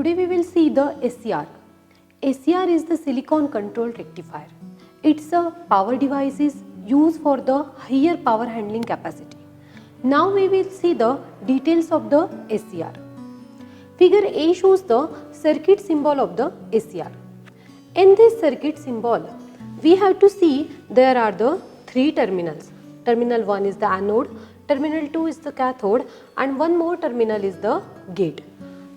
Today we will see the SCR. SCR is the silicon control rectifier. It's a power device used for the higher power handling capacity. Now we will see the details of the SCR. Figure A shows the circuit symbol of the SCR. In this circuit symbol, we have to see there are the three terminals. Terminal 1 is the anode, terminal 2 is the cathode, and one more terminal is the gate.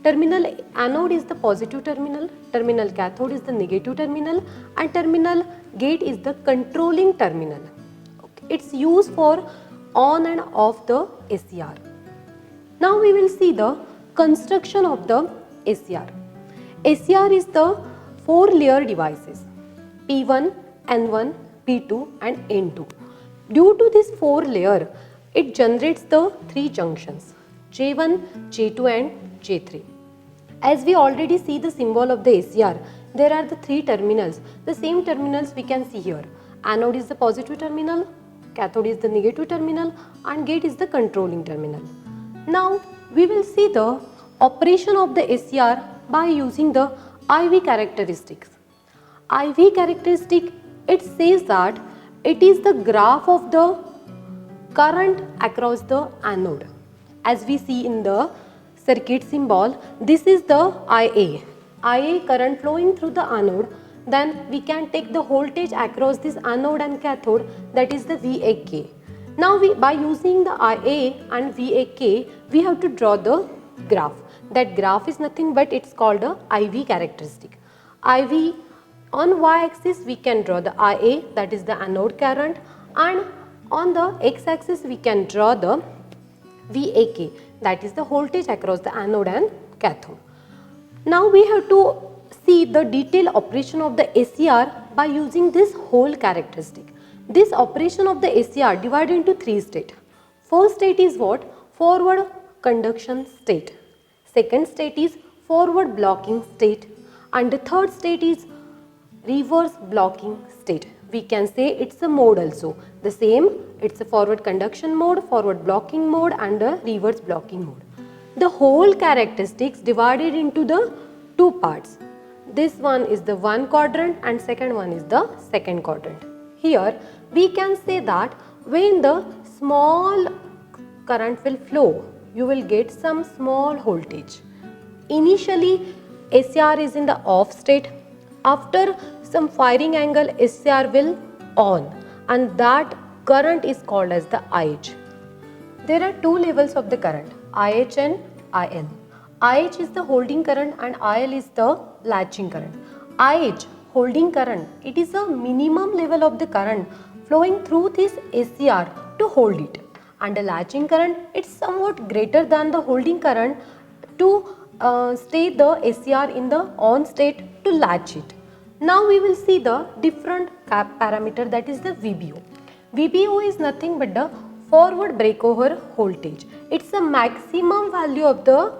Terminal anode is the positive terminal, terminal cathode is the negative terminal, and terminal gate is the controlling terminal. Okay. It's used for on and off the SCR. Now we will see the construction of the SCR. SCR is the 4-layer devices P1, N1, P2 and N2. Due to this 4-layer, it generates the 3 junctions J1, J2 and J3. As we already see the symbol of the SCR, there are the 3 terminals. The same terminals we can see here. Anode is the positive terminal, cathode is the negative terminal and gate is the controlling terminal. Now we will see the operation of the SCR by using the IV characteristics. IV characteristic, it says that it is the graph of the current across the anode. As we see in the circuit symbol, this is the IA. IA current flowing through the anode. Then we can take the voltage across this anode and cathode, that is the VAK. Now by using the IA and VAK, we have to draw the graph. That graph is nothing but it's called a IV characteristic. IV on y-axis we can draw the IA, that is the anode current, and on the x-axis we can draw the VAK, that is the voltage across the anode and cathode. Now we have to see the detailed operation of the SCR by using this whole characteristic. This operation of the SCR divided into 3 states. First state is what? Forward conduction state. Second state is forward blocking state. And the third state is reverse blocking state. We can say it's a mode also. The same, it's a forward conduction mode, forward blocking mode and a reverse blocking mode. The whole characteristics divided into the 2 parts. This one is the one quadrant and second one is the second quadrant. Here we can say that when the small current will flow, you will get some small voltage. Initially SCR is in the off state. After some firing angle, SCR will on and that current is called as the IH. There are 2 levels of the current, IH and IL. IH is the holding current and IL is the latching current. IH, holding current, it is a minimum level of the current flowing through this SCR to hold it. And the latching current, it's somewhat greater than the holding current to stay the SCR in the on state to latch it. Now we will see the different parameter, that is the VBO. VBO is nothing but the forward breakover voltage. It's a maximum value of the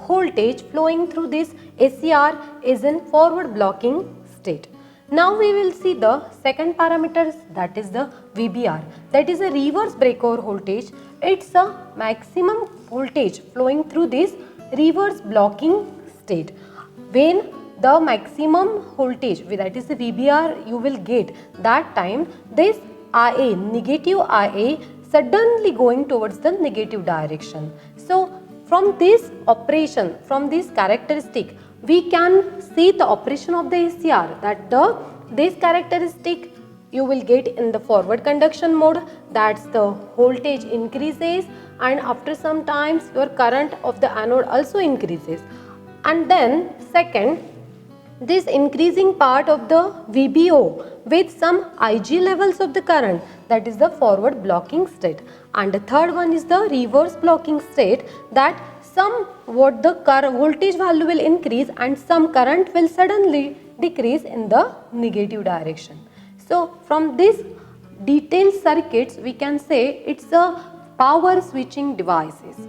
voltage flowing through this SCR is in forward blocking state. Now we will see the second parameter, that is the VBR, that is a reverse breakover voltage. It's a maximum voltage flowing through this reverse blocking state. When the maximum voltage, that is the VBR, you will get, that time this IA, negative IA, suddenly going towards the negative direction. So from this operation, from this characteristic, we can see the operation of the SCR, that this characteristic you will get in the forward conduction mode, that's the voltage increases and after some times your current of the anode also increases. And then second, this increasing part of the VBO with some IG levels of the current, that is the forward blocking state. And the third one is the reverse blocking state, that somewhat the voltage value will increase and some current will suddenly decrease in the negative direction. So from this detailed circuits we can say it's a power switching devices.